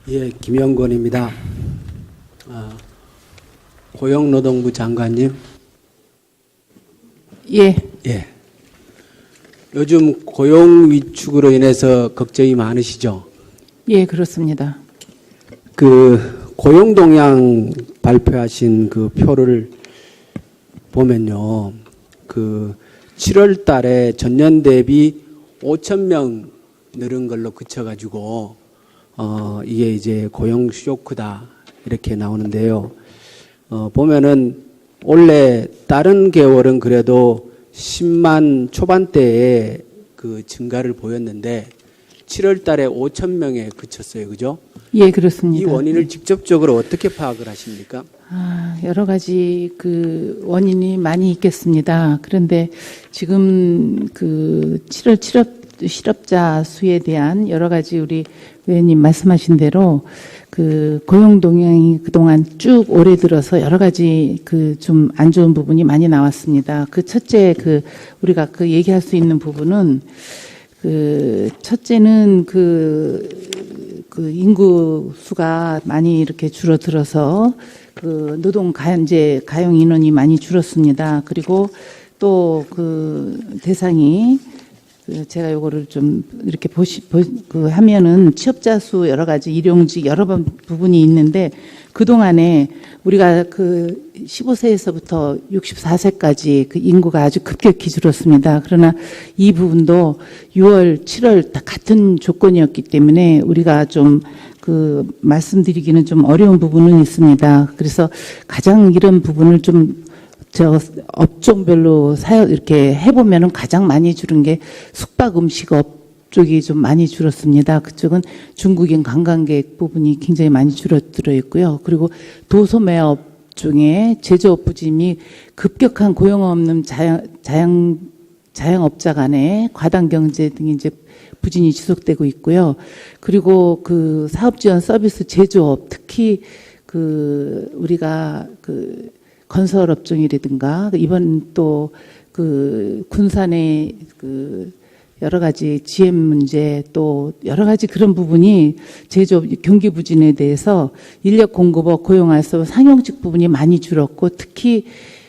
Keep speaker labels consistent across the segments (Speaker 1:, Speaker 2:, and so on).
Speaker 1: 예, 김영권입니다. 고용노동부 장관님.
Speaker 2: 예.
Speaker 1: 예. 요즘 고용 위축으로 인해서 걱정이 많으시죠?
Speaker 2: 예, 그렇습니다.
Speaker 1: 그 고용 동향 발표하신 그 표를 보면요. 그 7월 달에 전년 대비 5,000명 늘은 걸로 그쳐가지고 이게 이제 고용 쇼크다 이렇게 나오는데요. 보면은 원래 다른 개월은 그래도 10만 초반대에 그 증가를 보였는데 7월 달에 5,000명에 그쳤어요. 그죠?
Speaker 2: 예, 그렇습니다.
Speaker 1: 이 원인을 직접적으로 어떻게 파악을 하십니까?
Speaker 2: 여러 가지 그 원인이 많이 있겠습니다. 그런데 지금 그 7월 실업자 수에 대한 여러 가지 우리 의원님 말씀하신 대로 그 고용 동향이 그동안 쭉 올해 들어서 여러 가지 그 좀 안 좋은 부분이 많이 나왔습니다. 그 첫째 그 우리가 그 얘기할 수 있는 부분은 그 첫째는 그 인구 수가 많이 이렇게 줄어들어서 그 노동 가용 인원이 많이 줄었습니다. 그리고 또 그 대상이 제가 요거를 좀 이렇게 하면은 취업자 수 여러 가지 일용직 여러 부분이 있는데 그동안에 우리가 그 15세에서부터 64세까지 그 인구가 아주 급격히 줄었습니다. 그러나 이 부분도 6월, 7월 다 같은 조건이었기 때문에 우리가 좀 그 말씀드리기는 좀 어려운 부분은 있습니다. 그래서 가장 이런 부분을 좀 업종별로 이렇게 해보면은 가장 많이 줄은 게 숙박 음식업 쪽이 좀 많이 줄었습니다. 그쪽은 중국인 관광객 부분이 굉장히 많이 줄어들어 있고요. 그리고 도소매업 중에 제조업 부짐이 급격한 고용 없는 자영업자 간의 과당 경제 등이 이제 부진이 지속되고 있고요. 그리고 그 사업지원 서비스 제조업 특히 그 우리가 그 건설 업종이라든가 이번 또 그 군산의 그 여러 가지 GM 문제 또 여러 가지 그런 부분이 제조업 경기 부진에 대해서 인력 공급업 고용해서 상용직 부분이 많이 줄었고 특히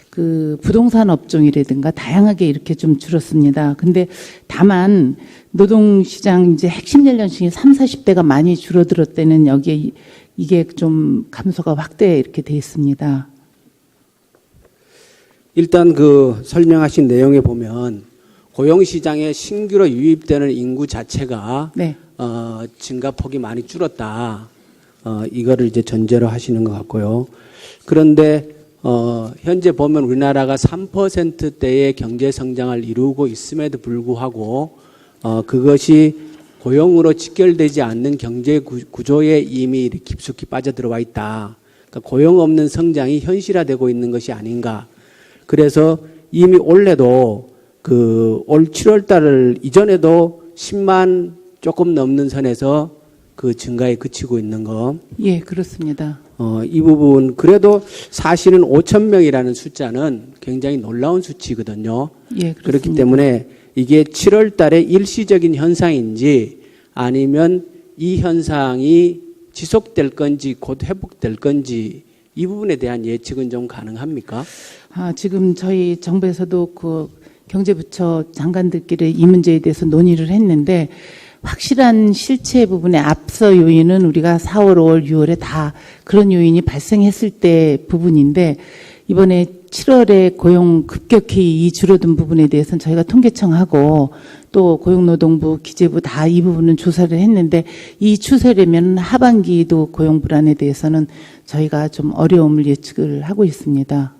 Speaker 2: 그 부동산 업종이라든가 다양하게 이렇게 좀 줄었습니다. 근데 다만 노동시장 이제 핵심 연령층이 30, 40대가 많이 줄어들었다는 여기에 이게 좀 감소가 확대 이렇게 돼 있습니다.
Speaker 1: 일단 그 설명하신 내용에 보면 고용시장에 신규로 유입되는 인구 자체가
Speaker 2: 네.
Speaker 1: 증가폭이 많이 줄었다. 이거를 이제 전제로 하시는 것 같고요. 그런데 현재 보면 우리나라가 3%대의 경제 성장을 이루고 있음에도 불구하고 그것이 고용으로 직결되지 않는 경제 구조에 이미 깊숙이 빠져들어와 있다. 그러니까 고용 없는 성장이 현실화되고 있는 것이 아닌가. 그래서 이미 올해도 그 올 7월 달을 이전에도 10만 조금 넘는 선에서 그 증가에 그치고 있는 거.
Speaker 2: 예, 그렇습니다.
Speaker 1: 이 부분 그래도 사실은 5,000명이라는 숫자는 굉장히 놀라운 수치거든요.
Speaker 2: 예, 그렇습니다.
Speaker 1: 그렇기 때문에 이게 7월 달에 일시적인 현상인지 아니면 이 현상이 지속될 건지 곧 회복될 건지 이 부분에 대한 예측은 좀 가능합니까?
Speaker 2: 지금 저희 정부에서도 그 경제부처 장관들끼리 이 문제에 대해서 논의를 했는데 확실한 실체 부분의 앞서 요인은 우리가 4월, 5월, 6월에 다 그런 요인이 발생했을 때 부분인데 이번에 7월에 고용 급격히 이 줄어든 부분에 대해서는 저희가 통계청하고 또 고용노동부, 기재부 다 이 부분은 조사를 했는데 이 추세라면 하반기도 고용 불안에 대해서는 저희가 좀 어려움을 예측을 하고 있습니다.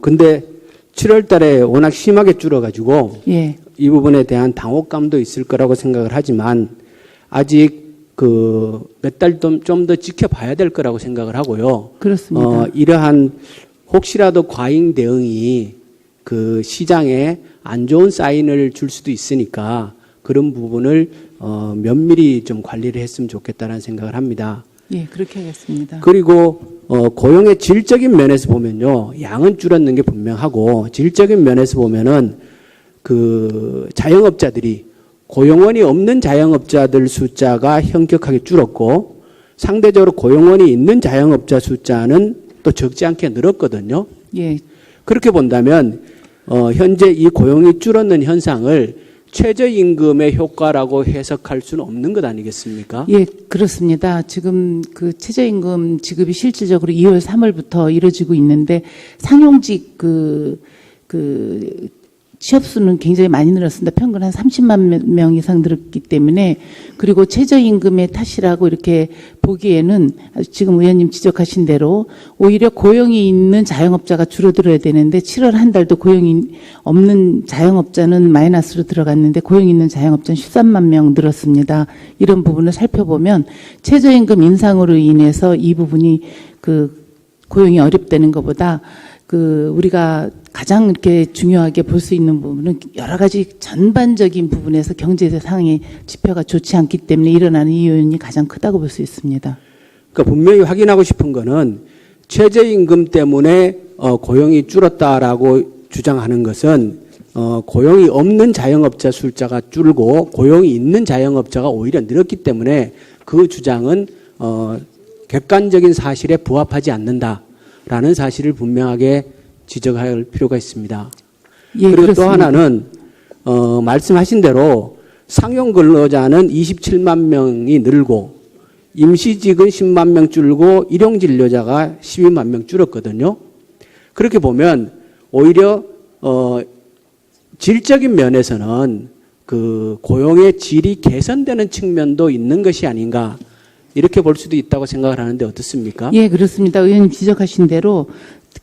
Speaker 1: 근데 7월 달에 워낙 심하게 줄어가지고
Speaker 2: 예.
Speaker 1: 이 부분에 대한 당혹감도 있을 거라고 생각을 하지만 아직 그 몇 달 좀 더 지켜봐야 될 거라고 생각을 하고요.
Speaker 2: 그렇습니다.
Speaker 1: 이러한 혹시라도 과잉 대응이 그 시장에 안 좋은 사인을 줄 수도 있으니까 그런 부분을 면밀히 좀 관리를 했으면 좋겠다는 생각을 합니다.
Speaker 2: 예, 그렇게 하겠습니다.
Speaker 1: 그리고 고용의 질적인 면에서 보면요, 양은 줄었는 게 분명하고 질적인 면에서 보면은 그 자영업자들이 고용원이 없는 자영업자들 숫자가 현격하게 줄었고 상대적으로 고용원이 있는 자영업자 숫자는 또 적지 않게 늘었거든요.
Speaker 2: 예,
Speaker 1: 그렇게 본다면 현재 이 고용이 줄었는 현상을 최저임금의 효과라고 해석할 수는 없는 것 아니겠습니까?
Speaker 2: 예, 그렇습니다. 지금 그 최저임금 지급이 실질적으로 2월 3월부터 이루어지고 있는데 상용직 취업 수는 굉장히 많이 늘었습니다. 평균 한 30만 명 이상 늘었기 때문에, 그리고 최저임금의 탓이라고 이렇게 보기에는 지금 의원님 지적하신 대로 오히려 고용이 있는 자영업자가 줄어들어야 되는데 7월 한 달도 고용이 없는 자영업자는 마이너스로 들어갔는데 고용이 있는 자영업자는 13만 명 늘었습니다. 이런 부분을 살펴보면 최저임금 인상으로 인해서 이 부분이 고용이 어렵다는 것보다 우리가 가장 이렇게 중요하게 볼 수 있는 부분은 여러 가지 전반적인 부분에서 경제상의 지표가 좋지 않기 때문에 일어나는 이 요인이 가장 크다고 볼 수 있습니다.
Speaker 1: 그러니까 분명히 확인하고 싶은 거는 최저임금 때문에 고용이 줄었다라고 주장하는 것은 고용이 없는 자영업자 숫자가 줄고 고용이 있는 자영업자가 오히려 늘었기 때문에 그 주장은 객관적인 사실에 부합하지 않는다라는 사실을 분명하게 지적할 필요가 있습니다.
Speaker 2: 예,
Speaker 1: 그리고
Speaker 2: 그렇습니다.
Speaker 1: 또 하나는 말씀하신 대로 상용 근로자는 27만 명이 늘고 임시직은 10만 명 줄고 일용 진료자가 12만 명 줄었거든요. 그렇게 보면 오히려 질적인 면에서는 고용의 질이 개선되는 측면도 있는 것이 아닌가, 이렇게 볼 수도 있다고 생각을 하는데 어떻습니까?
Speaker 2: 예, 그렇습니다. 의원님 지적하신 대로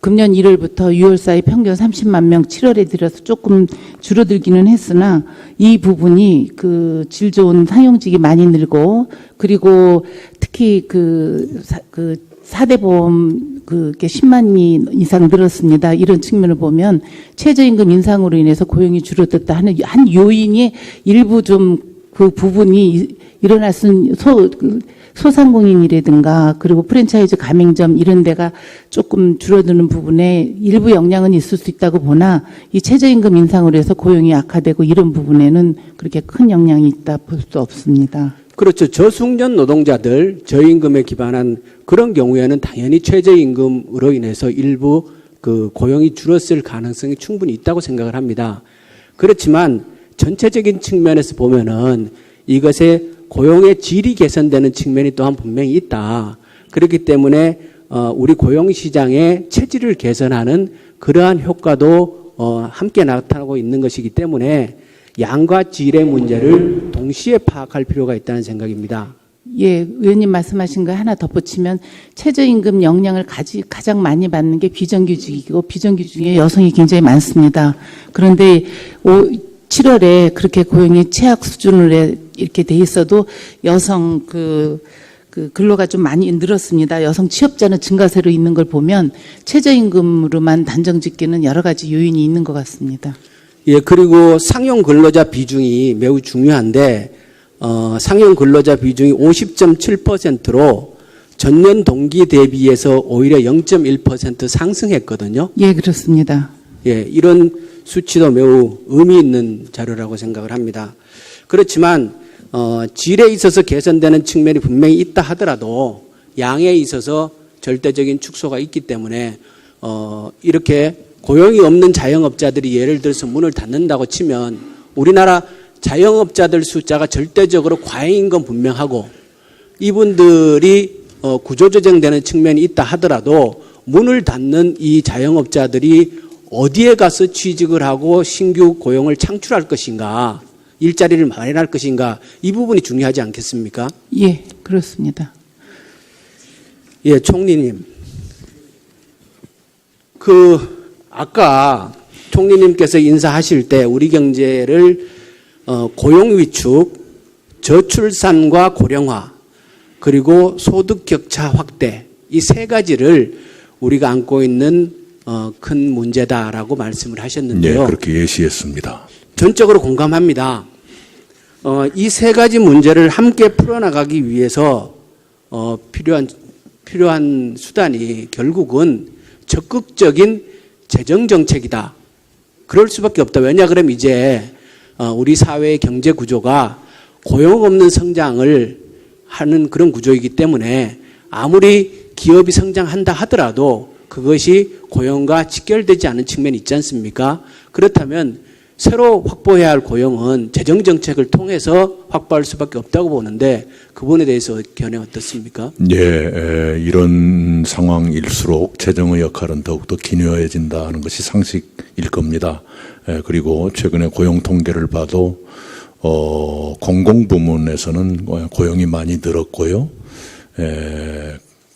Speaker 2: 금년 1월부터 6월 사이 평균 30만 명 7월에 들어서 조금 줄어들기는 했으나 이 부분이 질 좋은 상용직이 많이 늘고, 그리고 특히 4대 보험 그게 10만이 이상 늘었습니다. 이런 측면을 보면 최저임금 인상으로 인해서 고용이 줄어들었다 하는 한 요인이 일부 좀 그 부분이 일어날 수 있는 소상공인이라든가 그리고 프랜차이즈 가맹점 이런 데가 조금 줄어드는 부분에 일부 영향은 있을 수 있다고 보나 이 최저임금 인상으로 해서 고용이 악화되고 이런 부분에는 그렇게 큰 영향이 있다 볼 수 없습니다.
Speaker 1: 그렇죠. 저숙련 노동자들 저임금에 기반한 그런 경우에는 당연히 최저임금으로 인해서 일부 고용이 줄었을 가능성이 충분히 있다고 생각을 합니다. 그렇지만 전체적인 측면에서 보면은 이것의 고용의 질이 개선되는 측면이 또한 분명히 있다. 그렇기 때문에 우리 고용시장의 체질을 개선하는 그러한 효과도 함께 나타나고 있는 것이기 때문에 양과 질의 문제를 동시에 파악할 필요가 있다는 생각입니다.
Speaker 2: 예, 의원님 말씀하신 거 하나 덧붙이면 최저임금 영향을 가장 많이 받는 게 비정규직이고 비정규직에 여성이 굉장히 많습니다. 그런데 7월에 그렇게 고용이 최악 수준으로 이렇게 돼 있어도 여성 근로가 좀 많이 늘었습니다. 여성 취업자는 증가세로 있는 걸 보면 최저임금으로만 단정 짓기는 여러 가지 요인이 있는 것 같습니다.
Speaker 1: 예, 그리고 상용 근로자 비중이 매우 중요한데 상용 근로자 비중이 50.7%로 전년 동기 대비해서 오히려 0.1% 상승했거든요.
Speaker 2: 예, 그렇습니다.
Speaker 1: 예, 이런 수치도 매우 의미 있는 자료라고 생각을 합니다. 그렇지만 질에 있어서 개선되는 측면이 분명히 있다 하더라도 양에 있어서 절대적인 축소가 있기 때문에 이렇게 고용이 없는 자영업자들이 예를 들어서 문을 닫는다고 치면 우리나라 자영업자들 숫자가 절대적으로 과잉인 건 분명하고 이분들이 구조조정되는 측면이 있다 하더라도 문을 닫는 이 자영업자들이 어디에 가서 취직을 하고 신규 고용을 창출할 것인가, 일자리를 마련할 것인가, 이 부분이 중요하지 않겠습니까?
Speaker 2: 예, 그렇습니다.
Speaker 1: 예, 총리님. 아까 총리님께서 인사하실 때 우리 경제를 고용 위축, 저출산과 고령화, 그리고 소득 격차 확대, 이 세 가지를 우리가 안고 있는 큰 문제다라고 말씀을 하셨는데요.
Speaker 3: 네, 그렇게 예시했습니다.
Speaker 1: 전적으로 공감합니다. 이 세 가지 문제를 함께 풀어나가기 위해서 필요한 수단이 결국은 적극적인 재정 정책이다. 그럴 수밖에 없다. 왜냐 그러면 이제 우리 사회의 경제 구조가 고용 없는 성장을 하는 그런 구조이기 때문에 아무리 기업이 성장한다 하더라도 그것이 고용과 직결되지 않은 측면이 있지 않습니까? 그렇다면 새로 확보해야 할 고용은 재정정책을 통해서 확보할 수밖에 없다고 보는데 그 부분에 대해서 견해 어떻습니까?
Speaker 3: 예, 이런 상황일수록 재정의 역할은 더욱더 기묘해진다는 것이 상식일 겁니다. 그리고 최근에 고용 통계를 봐도 공공부문에서는 고용이 많이 늘었고요.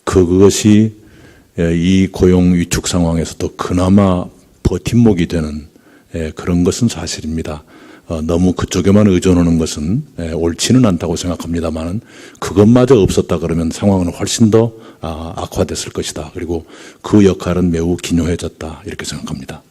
Speaker 3: 그것이 이 고용 위축 상황에서도 그나마 버팀목이 되는 그런 것은 사실입니다. 너무 그쪽에만 의존하는 것은 옳지는 않다고 생각합니다만 그것마저 없었다 그러면 상황은 훨씬 더 악화됐을 것이다. 그리고 그 역할은 매우 기묘해졌다 이렇게 생각합니다.